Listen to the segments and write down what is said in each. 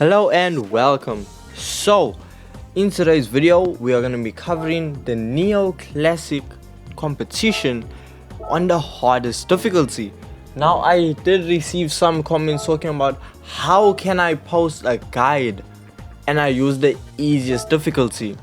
Hello and welcome. So in today's video we are going to be covering the Neo Classic competition on the hardest difficulty. Now I did receive some comments talking about how can I post a guide and I use the easiest difficulty.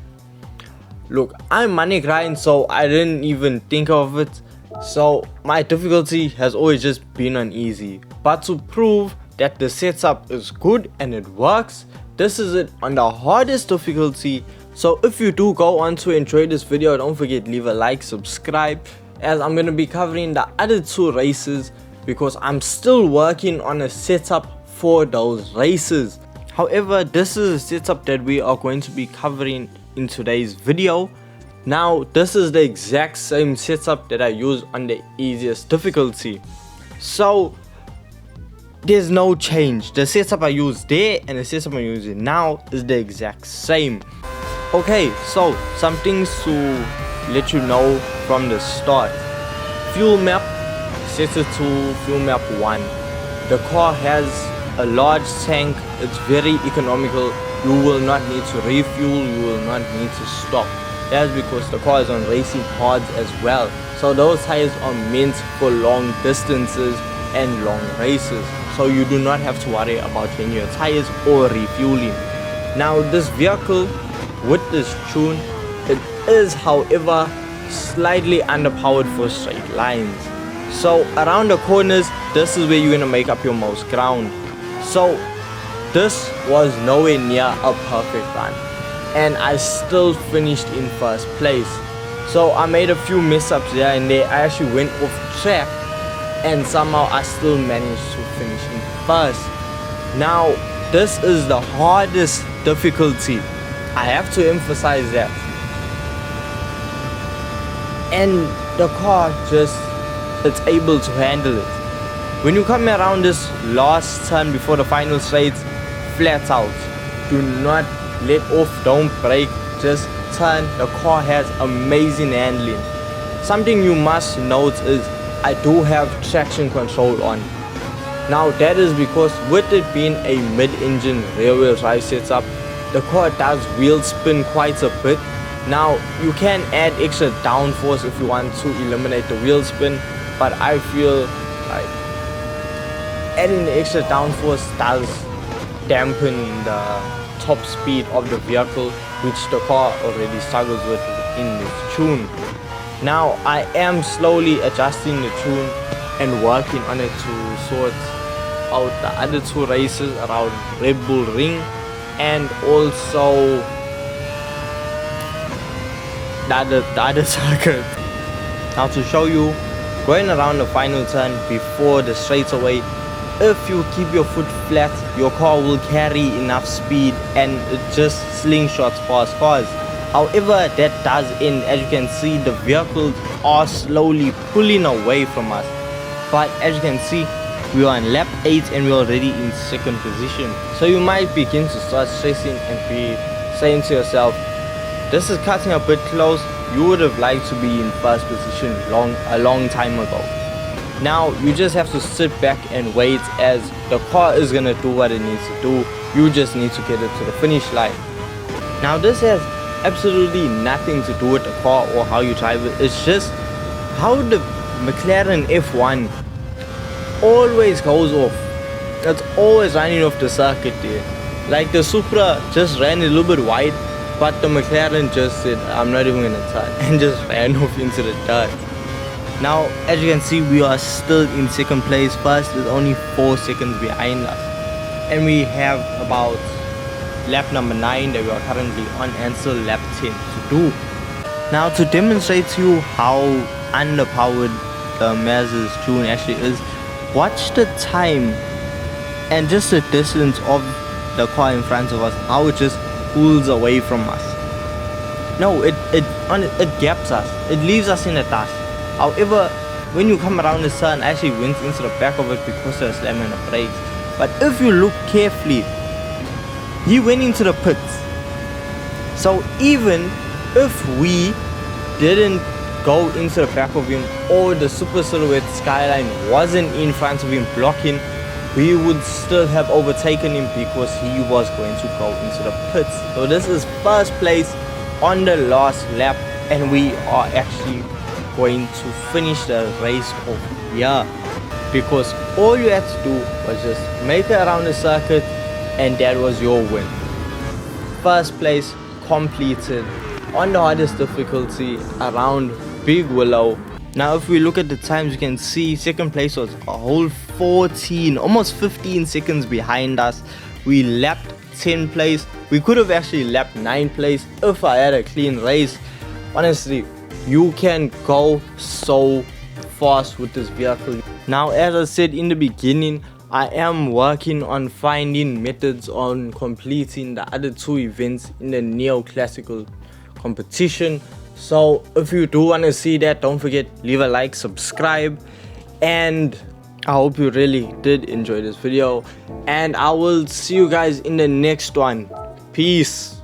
Look, I'm money grind, so I didn't even think of it. So my difficulty has always just been on easy, but to prove that the setup is good and it works, this is it on the hardest difficulty. So if you do go on to enjoy this video, don't forget leave a like, subscribe, as I'm going to be covering the other two races because I'm still working on a setup for those races. However, this is a setup that we are going to be covering in today's video. Now this is the exact same setup that I use on the easiest difficulty, so there's no change. The setup I used there and the setup I'm using now is the exact same. Okay, so some things to let you know from the start. Fuel map, set it to fuel map 1. The car has a large tank, it's very economical. You will not need to refuel, you will not need to stop. That's because the car is on racing hards as well, so those tires are meant for long distances and long races, so you do not have to worry about changing your tires or refueling. Now this vehicle with this tune, it is however slightly underpowered for straight lines, so around the corners this is where you're gonna make up your most ground. So this was nowhere near a perfect run and I still finished in first place. So I made a few mess ups here and there. I actually went off track and somehow I still managed to finish in first. Now this is the hardest difficulty, I have to emphasize that, and the car it's able to handle it. When you come around this last turn before the final straights, flat out, do not let off, don't brake, just turn. The car has amazing handling. Something you must note is I do have traction control on. Now that is because with it being a mid-engine rear-wheel drive setup, the car does wheel spin quite a bit. Now you can add extra downforce if you want to eliminate the wheel spin, but I feel like adding the extra downforce does dampen the top speed of the vehicle, which the car already struggles with in this tune. Now I am slowly adjusting the tune and working on it to sort out the other two races around Red Bull Ring and also the other circuit. Now to show you, going around the final turn before the straightaway, if you keep your foot flat, your car will carry enough speed and it just slingshots past cars. However, that does end. As you can see, the vehicles are slowly pulling away from us, but as you can see, we are on lap 8 and we're already in second position. So you might begin to start stressing and be saying to yourself, this is cutting a bit close. You would have liked to be in first position a long time ago. Now you just have to sit back and wait, as the car is gonna do what it needs to do. You just need to get it to the finish line. Now this has absolutely nothing to do with the car or how you drive it. It's just how the McLaren F1 always goes off. It's always running off the circuit there. Like the Supra just ran a little bit wide, but the McLaren just said I'm not even gonna turn and just ran off into the dirt. Now as you can see, we are still in second place. First is only 4 seconds behind us, and we have about lap number 9 that we are currently on and still lap 10 to do. Now to demonstrate to you how underpowered the Mazda's tune actually is, watch the time and just the distance of the car in front of us, how it just pulls away from us. No, it gaps us, it leaves us in the dust. However, when you come around the turn, I actually went into the back of it because I was slamming the brakes. But if you look carefully, he went into the pits. So even if we didn't go into the back of him or the Super Silhouette Skyline wasn't in front of him blocking, we would still have overtaken him because he was going to go into the pits. So this is first place on the last lap, and we are actually going to finish the race off here, because all you had to do was just make it around the circuit and that was your win. First place completed on the hardest difficulty around Big Willow. Now if we look at the times, you can see second place was a whole 14, almost 15 seconds behind us. We lapped 10th place. We could have actually lapped 9th place if I had a clean race. Honestly, you can go so fast with this vehicle. Now, as I said in the beginning, I am working on finding methods on completing the other 2 events in the Neo Classical competition. So if you do want to see that, don't forget, leave a like, subscribe, and I hope you really did enjoy this video, and I will see you guys in the next one. Peace.